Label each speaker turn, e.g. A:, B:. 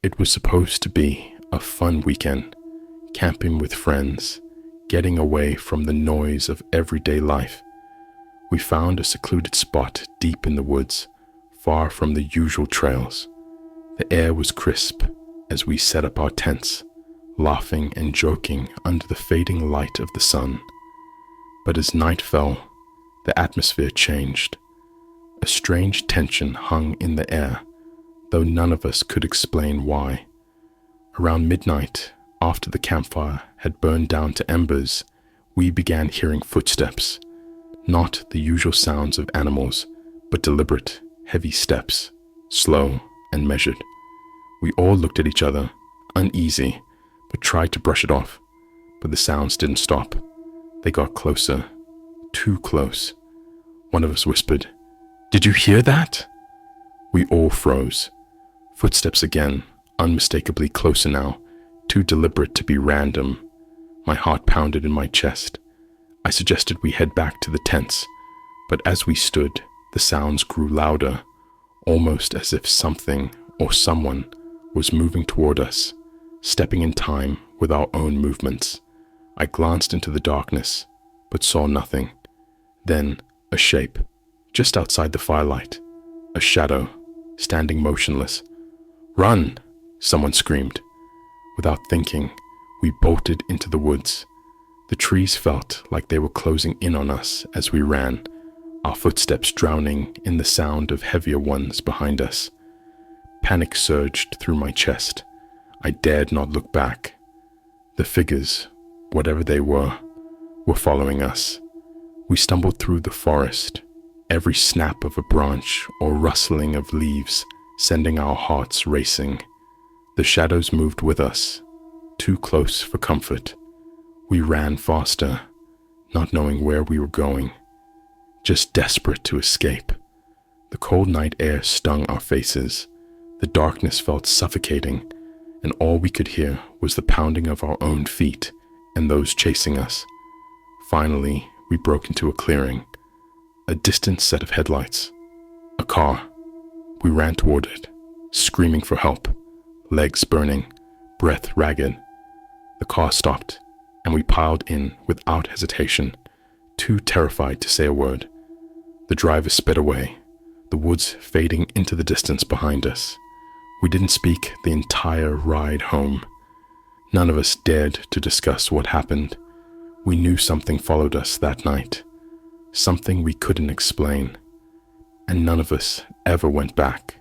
A: It was supposed to be a fun weekend, camping with friends, getting away from the noise of everyday life. We found a secluded spot deep in the woods, far from the usual trails. The air was crisp as we set up our tents, laughing and joking under the fading light of the sun. But as night fell, the atmosphere changed. A strange tension hung in the air, though none of us could explain why. Around midnight, after the campfire had burned down to embers, we began hearing footsteps. Not the usual sounds of animals, but deliberate, heavy steps, slow and measured. We all looked at each other, uneasy, but tried to brush it off. But the sounds didn't stop. They got closer, too close. One of us whispered, "Did you hear that?" We all froze. Footsteps again, unmistakably closer now, too deliberate to be random. My heart pounded in my chest. I suggested we head back to the tents, but as we stood, the sounds grew louder, almost as if something or someone was moving toward us, stepping in time with our own movements. I glanced into the darkness, but saw nothing. Then, a shape, just outside the firelight, a shadow, standing motionless. "Run!" someone screamed. Without thinking, we bolted into the woods. The trees felt like they were closing in on us as we ran, our footsteps drowning in the sound of heavier ones behind us. Panic surged through my chest. I dared not look back. The figures, whatever they were following us. We stumbled through the forest, every snap of a branch or rustling of leaves sending our hearts racing. The shadows moved with us, too close for comfort. We ran faster, not knowing where we were going, just desperate to escape. The cold night air stung our faces. The darkness felt suffocating, and all we could hear was the pounding of our own feet and those chasing us. Finally, we broke into a clearing, a distant set of headlights, a car. We ran toward it, screaming for help, legs burning, breath ragged. The car stopped, and we piled in without hesitation, too terrified to say a word. The driver sped away, the woods fading into the distance behind us. We didn't speak the entire ride home. None of us dared to discuss what happened. We knew something followed us that night, something we couldn't explain, and none of us ever went back.